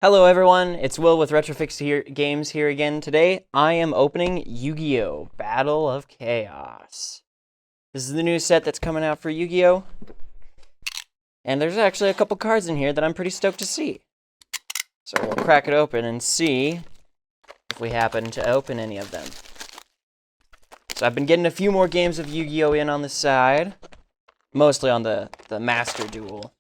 Hello everyone, it's Will with Retrofix Games here again. Today I am opening Yu-Gi-Oh! Battle of Chaos. This is the new set that's coming out for Yu-Gi-Oh! And there's actually a couple cards in here that I'm pretty stoked to see. So we'll crack it open and see if we happen to open any of them. So I've been getting a few more games of Yu-Gi-Oh! In on the side. Mostly on the Master Duel.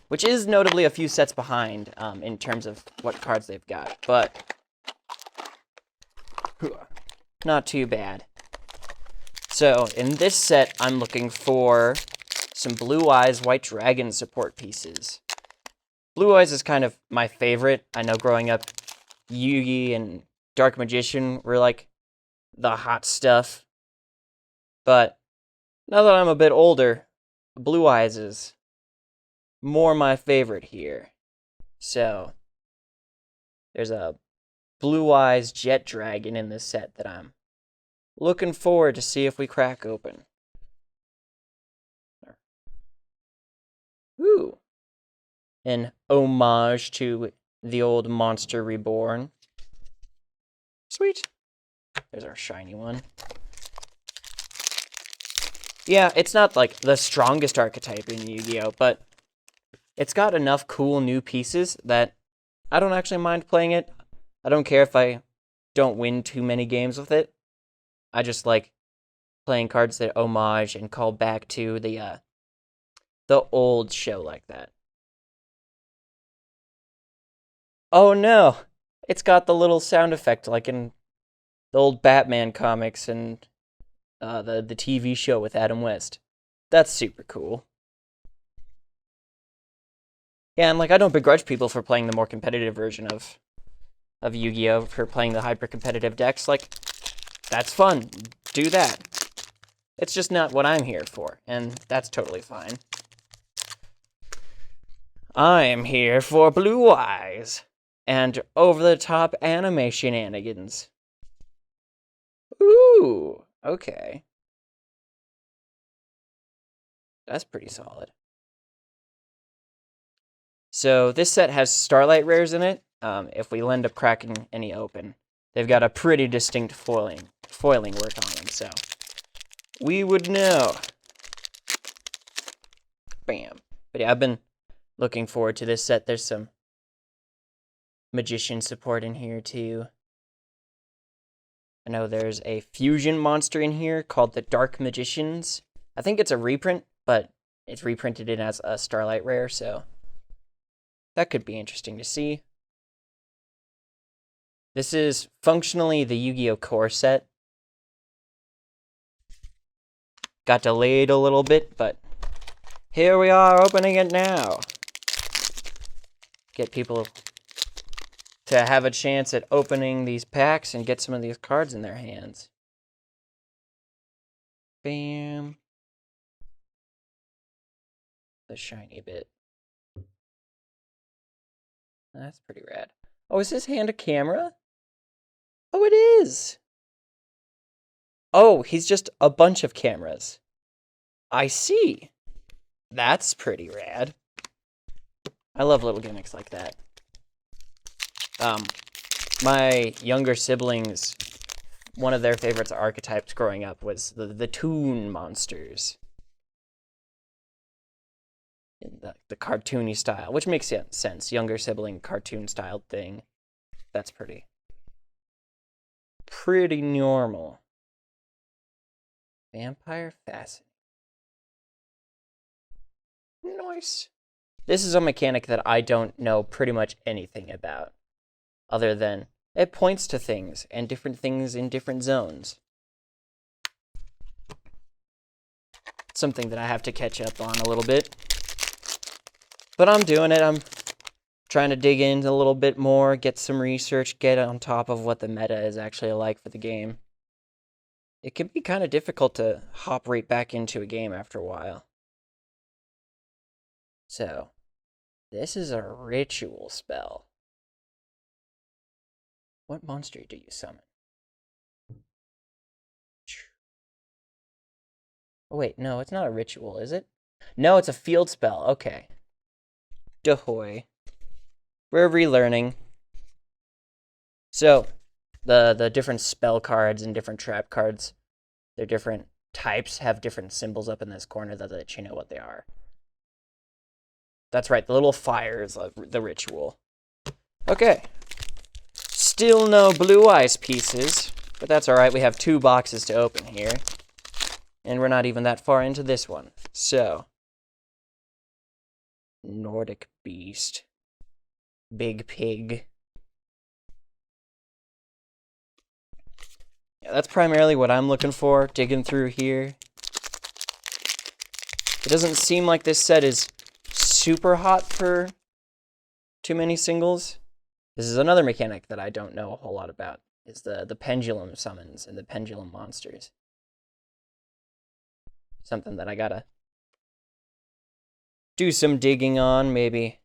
Which is notably a few sets behind in terms of what cards they've got, but not too bad. So in this set, I'm looking for some Blue Eyes White Dragon support pieces. Blue Eyes is kind of my favorite. I know growing up, Yugi and Dark Magician were like the hot stuff. But now that I'm a bit older, Blue Eyes is more my favorite here. So there's a Blue Eyes Jet Dragon in this set that I'm looking forward to see if we crack open. Ooh. An homage to the old Monster Reborn. Sweet. There's our shiny one. Yeah, it's not like the strongest archetype in Yu-Gi-Oh, but it's got enough cool new pieces that I don't actually mind playing it. I don't care if I don't win too many games with it. I just like playing cards that homage and call back to the old show like that. Oh no! It's got the little sound effect like in the old Batman comics and the TV show with Adam West. That's super cool. Yeah, and like I don't begrudge people for playing the more competitive version of Yu-Gi-Oh! For playing the hyper-competitive decks. Like, that's fun. Do that. It's just not what I'm here for, and that's totally fine. I am here for Blue Eyes and over-the-top anime shenanigans. Ooh, okay. That's pretty solid. So this set has Starlight rares in it. If we end up cracking any open, they've got a pretty distinct foiling work on them, so we would know. Bam. But yeah, I've been looking forward to this set. There's some Magician support in here too. I know there's a fusion monster in here called the Dark Magicians. I think it's a reprint, but it's reprinted in as a Starlight rare, so that could be interesting to see. This is functionally the Yu-Gi-Oh! Core set. Got delayed a little bit, but here we are opening it now. Get people to have a chance at opening these packs and get some of these cards in their hands. Bam. The shiny bit. That's pretty rad. Oh, is his hand a camera? Oh, it is! Oh, he's just a bunch of cameras. I see. That's pretty rad. I love little gimmicks like that. My younger siblings, one of their favorite archetypes growing up was the Toon monsters. In the cartoony style, which makes sense. Younger sibling cartoon styled thing. That's pretty normal. Vampire Fascinating. Nice. This is a mechanic that I don't know pretty much anything about, other than it points to things and different things in different zones. It's something that I have to catch up on a little bit. But I'm doing it. I'm trying to dig in a little bit more, get some research, get on top of what the meta is actually like for the game. It can be kind of difficult to hop right back into a game after a while. So, this is a ritual spell. What monster do you summon? Oh wait, no, it's not a ritual, is it? No, it's a field spell. Okay. Dahoy. We're relearning. So, the different spell cards and different trap cards, their different types have different symbols up in this corner that let you know what they are. That's right, the little fire is the ritual. Okay. Still no blue ice pieces, but that's alright, we have 2 boxes to open here. And we're not even that far into this one. So, Nordic Beast. Big Pig. Yeah, that's primarily what I'm looking for, digging through here. It doesn't seem like this set is super hot for too many singles. This is another mechanic that I don't know a whole lot about, is the pendulum summons and the pendulum monsters. Something that I gotta do some digging on, maybe.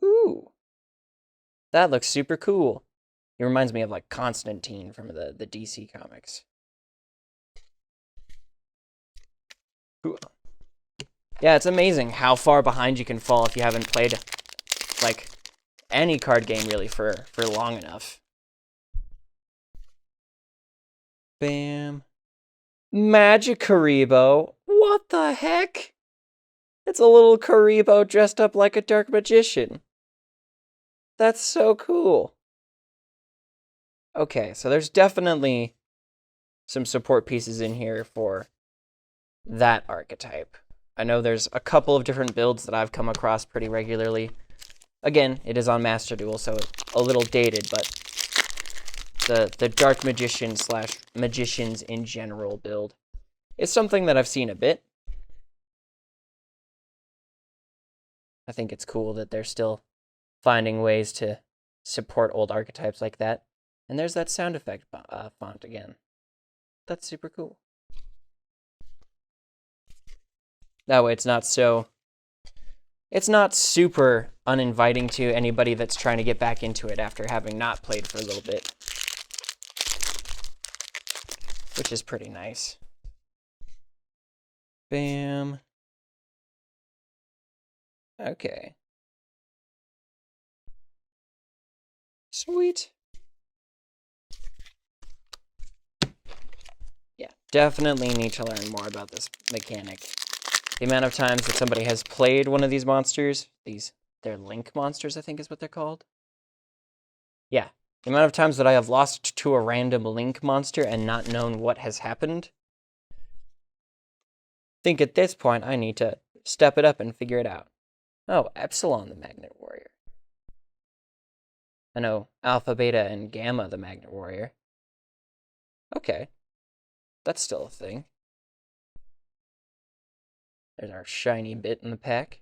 Ooh. That looks super cool. It reminds me of, like, Constantine from the DC comics. Ooh. Yeah, it's amazing how far behind you can fall if you haven't played, like, any card game, really, for long enough. Bam. Magikaribo. What the heck? It's a little Karibo dressed up like a dark magician. That's so cool. Okay, so there's definitely some support pieces in here for that archetype. I know there's a couple of different builds that I've come across pretty regularly. Again, it is on Master Duel, so it's a little dated, but the Dark Magician / Magicians in general build is something that I've seen a bit. I think it's cool that they're still finding ways to support old archetypes like that. And there's that sound effect font again. That's super cool. That way it's not super uninviting to anybody that's trying to get back into it after having not played for a little bit. Which is pretty nice. Bam. Okay. Sweet. Yeah, definitely need to learn more about this mechanic. The amount of times that somebody has played one of these monsters, they're link monsters, I think is what they're called. Yeah, the amount of times that I have lost to a random link monster and not known what has happened. I think at this point I need to step it up and figure it out. Oh, Epsilon the Magnet Warrior. I know Alpha, Beta, and Gamma the Magnet Warrior. Okay. That's still a thing. There's our shiny bit in the pack.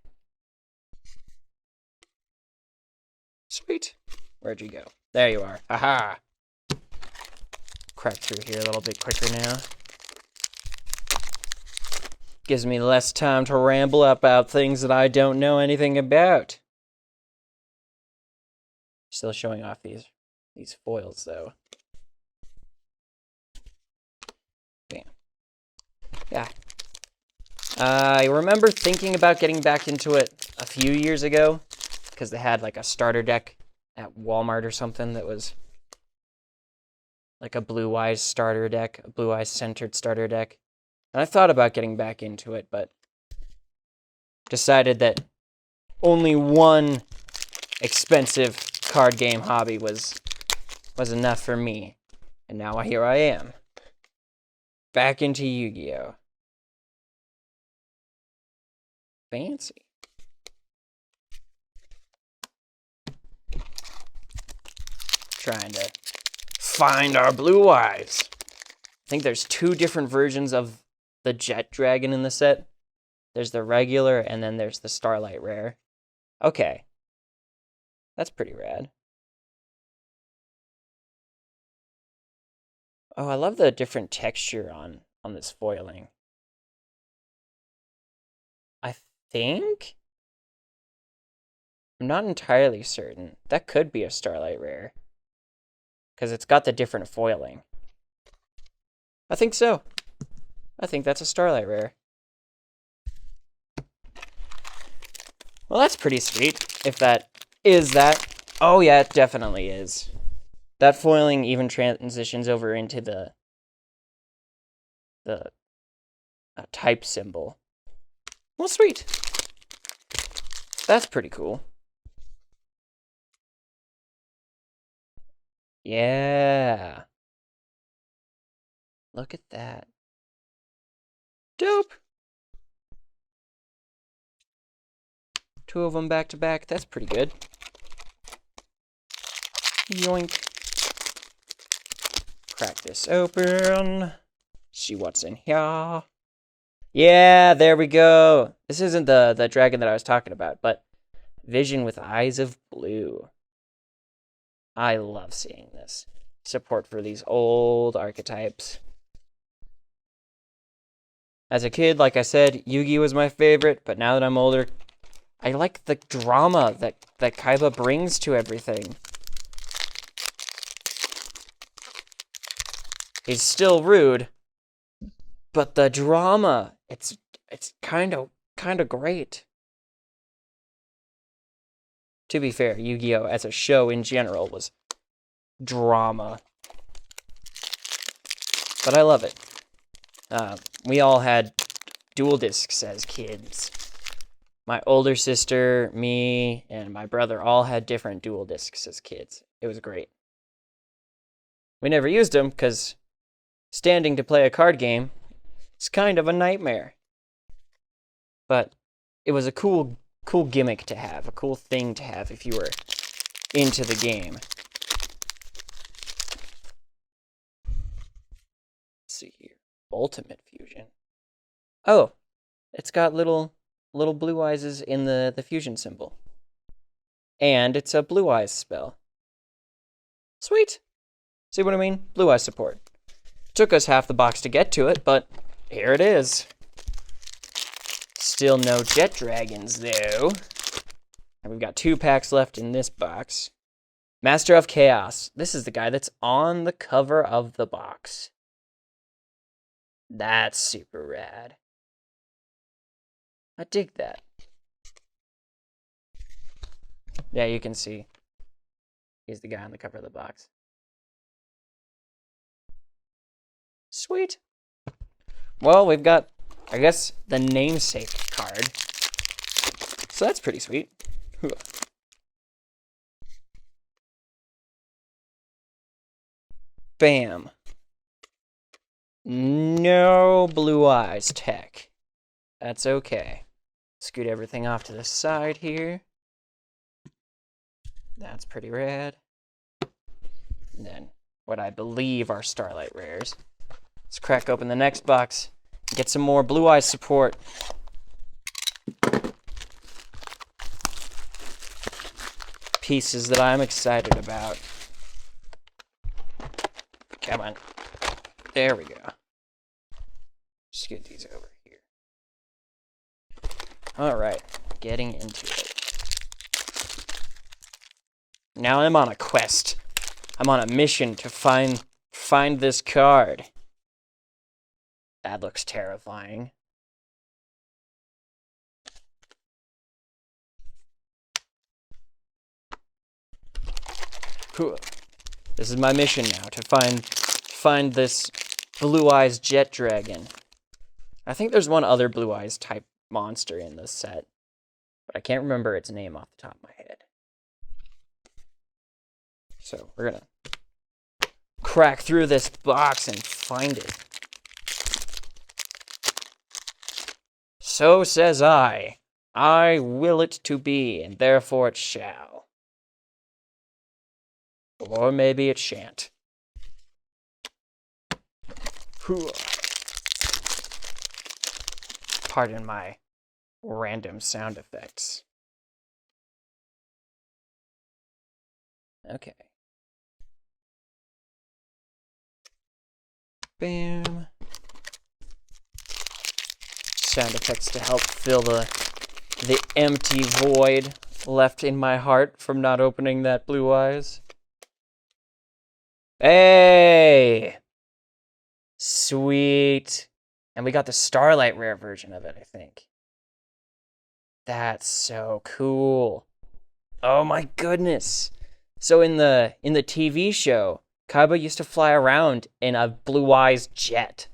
Sweet. Where'd you go? There you are. Haha! Crack through here a little bit quicker now. Gives me less time to ramble about things that I don't know anything about. Still showing off these foils, though. Bam. Yeah. I remember thinking about getting back into it a few years ago, because they had, like, a starter deck at Walmart or something that was like a Blue Eyes starter deck, a Blue Eyes centered starter deck. And I thought about getting back into it, but decided that only one expensive card game hobby was enough for me. And now here I am. Back into Yu-Gi-Oh! Fancy. Trying to find our Blue Eyes. I think there's 2 different versions of the Jet Dragon in the set. There's the regular, and then there's the Starlight Rare. Okay. That's pretty rad. Oh, I love the different texture on this foiling. I think? I'm not entirely certain. That could be a Starlight Rare. Because it's got the different foiling. I think so. I think that's a Starlight Rare. Well, that's pretty sweet, if that Is that? Oh yeah, it definitely is. That foiling even transitions over into the type symbol. Well, sweet. That's pretty cool. Yeah. Look at that. Dope. 2 of them back to back. That's pretty good. Yoink. Crack this open. See what's in here. Yeah, there we go. This isn't the dragon that I was talking about, but vision with eyes of blue. I love seeing this. Support for these old archetypes. As a kid, like I said, Yu-Gi was my favorite, but now that I'm older, I like the drama that Kaiba brings to everything. He's still rude, but the drama, it's kind of great. To be fair, Yu-Gi-Oh! As a show in general was drama. But I love it. We all had dual discs as kids. My older sister, me, and my brother all had different dual discs as kids. It was great. We never used them because standing to play a card game is kind of a nightmare. But it was a cool gimmick to have, a cool thing to have if you were into the game. Let's see here. Ultimate Fusion. Oh, it's got little blue eyes in the fusion symbol. And it's a blue eyes spell. Sweet. See what I mean? Blue eyes support. Took us half the box to get to it, but here it is. Still no Jet Dragons, though. And we've got 2 packs left in this box. Master of Chaos. This is the guy that's on the cover of the box. That's super rad. I dig that. Yeah, you can see. He's the guy on the cover of the box. Sweet. Well, we've got, I guess, the namesake card. So that's pretty sweet. Bam. No blue eyes tech. That's okay. Scoot everything off to the side here. That's pretty rad. And then what I believe are Starlight Rares. Let's crack open the next box and get some more blue eyes support. Pieces that I'm excited about. Come on. There we go. Just get these over here. Alright, getting into it. Now I'm on a quest. I'm on a mission to find this card. That looks terrifying. This is my mission now, to find this Blue Eyes Jet Dragon. I think there's one other Blue Eyes type monster in this set, but I can't remember its name off the top of my head. So we're gonna crack through this box and find it. So says I will it to be, and therefore it shall. Or maybe it shan't. Pardon my random sound effects. Okay. Bam. Sound effects to help fill the empty void left in my heart from not opening that Blue Eyes. Hey! Sweet. And we got the Starlight Rare version of it, I think. That's so cool. Oh my goodness. So in the TV show, Kaiba used to fly around in a Blue Eyes jet.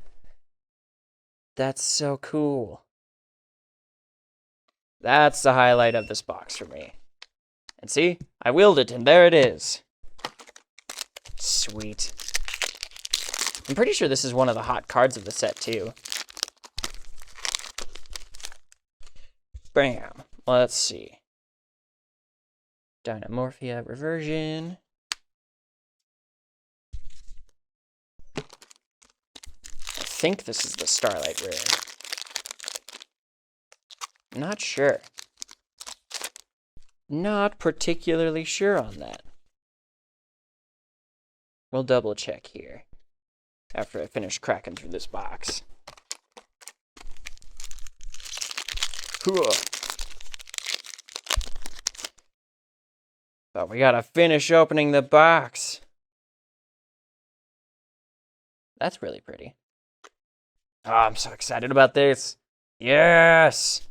That's so cool. That's the highlight of this box for me. And see, I willed it, and there it is. Sweet. I'm pretty sure this is one of the hot cards of the set, too. Bam. Let's see. Dynamorphia Reversion. I think this is the Starlight Rare. Not sure. Not particularly sure on that. We'll double check here after I finish cracking through this box. But we gotta finish opening the box. That's really pretty. Oh, I'm so excited about this. Yes!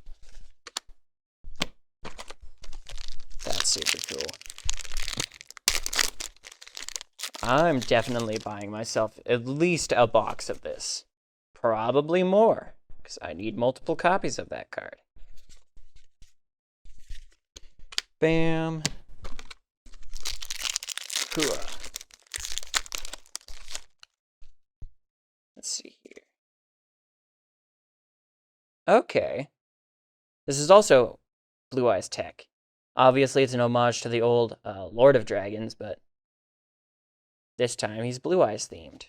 That's super cool. I'm definitely buying myself at least a box of this. Probably more, because I need multiple copies of that card. Bam. Hooah. Let's see here. Okay. This is also Blue Eyes tech. Obviously, it's an homage to the old Lord of Dragons, but this time he's Blue Eyes themed.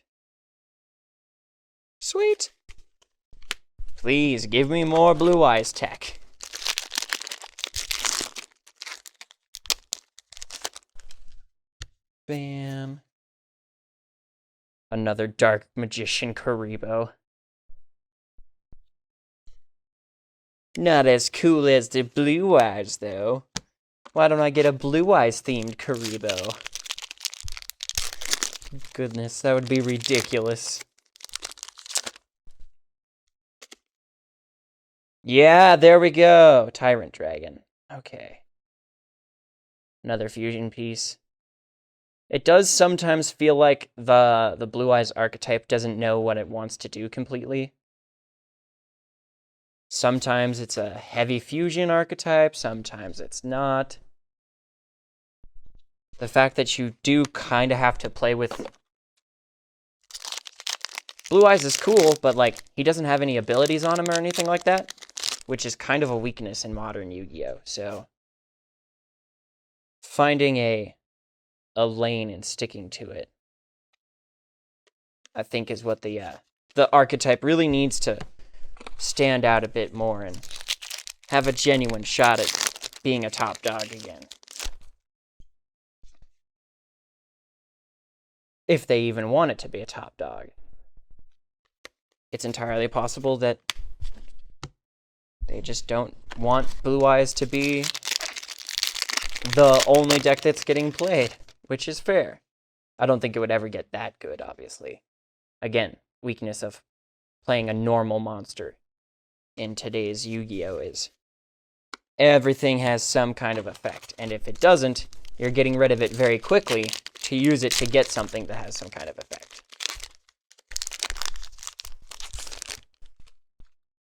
Sweet. Please give me more Blue Eyes tech. Bam. Another Dark Magician Karibo. Not as cool as the Blue Eyes, though. Why don't I get a Blue Eyes themed Karibo? Goodness, that would be ridiculous. Yeah, there we go. Tyrant Dragon. Okay. Another fusion piece. It does sometimes feel like the Blue Eyes archetype doesn't know what it wants to do completely. Sometimes it's a heavy fusion archetype, sometimes it's not. The fact that you do kind of have to play with... Blue Eyes is cool, but like he doesn't have any abilities on him or anything like that, which is kind of a weakness in modern Yu-Gi-Oh! So finding a lane and sticking to it, I think, is what the archetype really needs to stand out a bit more and have a genuine shot at being a top dog again. If they even want it to be a top dog. It's entirely possible that they just don't want Blue Eyes to be the only deck that's getting played, which is fair. I don't think it would ever get that good, obviously. Again, weakness of playing a normal monster in today's Yu-Gi-Oh! Is everything has some kind of effect, and if it doesn't, you're getting rid of it very quickly to use it to get something that has some kind of effect.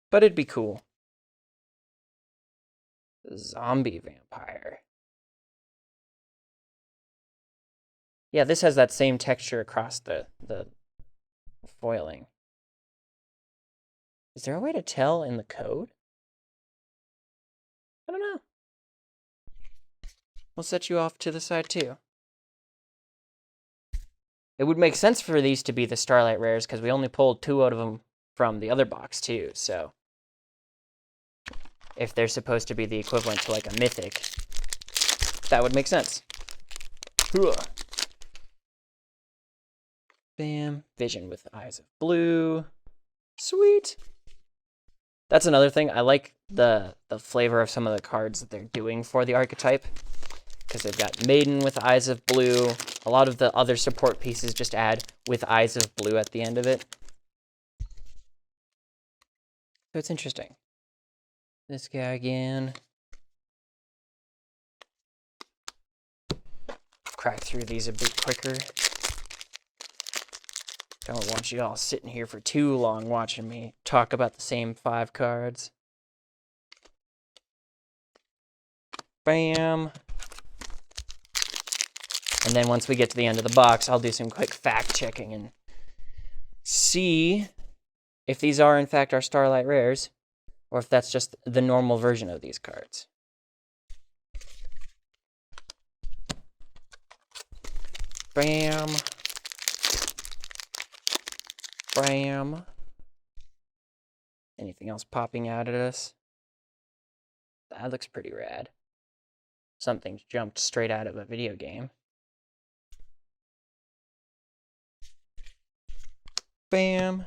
But it'd be cool. Zombie vampire. Yeah, this has that same texture across the foiling. Is there a way to tell in the code? I don't know. We'll set you off to the side too. It would make sense for these to be the Starlight Rares because we only pulled 2 out of them from the other box too, so if they're supposed to be the equivalent to like a mythic, that would make sense. Bam. Vision with eyes of blue. Sweet. That's another thing. I like the flavor of some of the cards that they're doing for the archetype, because they've got Maiden with eyes of blue. A lot of the other support pieces just add with eyes of blue at the end of it. So it's interesting. This guy again. crack through these a bit quicker. Don't want you all sitting here for too long watching me talk about the same 5 cards. Bam. And then once we get to the end of the box, I'll do some quick fact checking and see if these are in fact our Starlight Rares, or if that's just the normal version of these cards. Bam. Bam. Anything else popping out at us? That looks pretty rad. Something jumped straight out of a video game. Bam.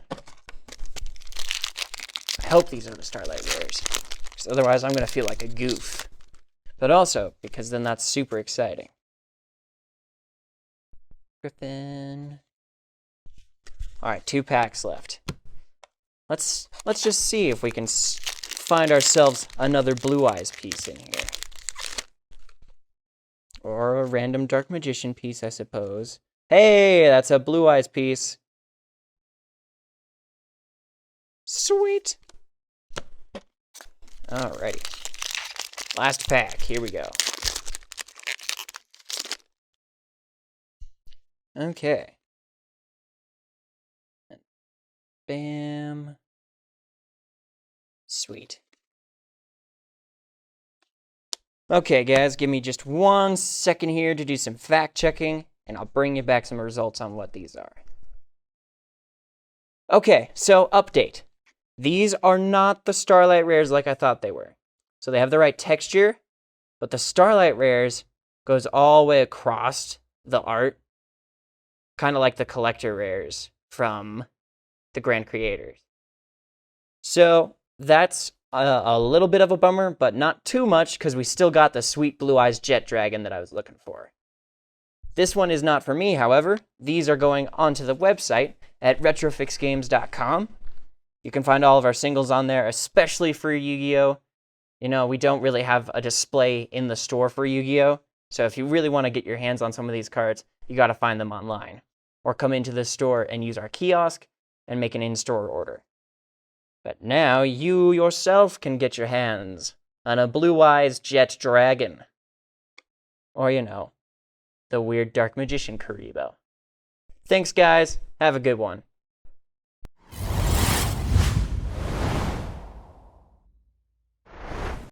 I hope these are the Starlight Rares, because otherwise I'm going to feel like a goof. But also, because then that's super exciting. Griffin. Alright, 2 packs left. Let's just see if we can find ourselves another Blue Eyes piece in here. Or a random Dark Magician piece, I suppose. Hey, that's a Blue Eyes piece. Sweet. Alrighty. Last pack, here we go. Okay. Bam. Sweet. Okay, guys, give me just 1 second here to do some fact checking, and I'll bring you back some results on what these are. Okay, so update. These are not the Starlight Rares like I thought they were. So they have the right texture, but the Starlight Rares goes all the way across the art, kind of like the collector rares from the Grand Creators. So that's a little bit of a bummer, but not too much, because we still got the sweet Blue Eyes Jet Dragon that I was looking for. This one is not for me, however. These are going onto the website at retrofixgames.com. You can find all of our singles on there, especially for Yu-Gi-Oh! You know, we don't really have a display in the store for Yu-Gi-Oh! So if you really want to get your hands on some of these cards, you got to find them online. Or come into the store and use our kiosk and make an in-store order. But now you yourself can get your hands on a Blue Eyes Jet Dragon. Or, you know, the weird Dark Magician Karibo. Thanks, guys. Have a good one.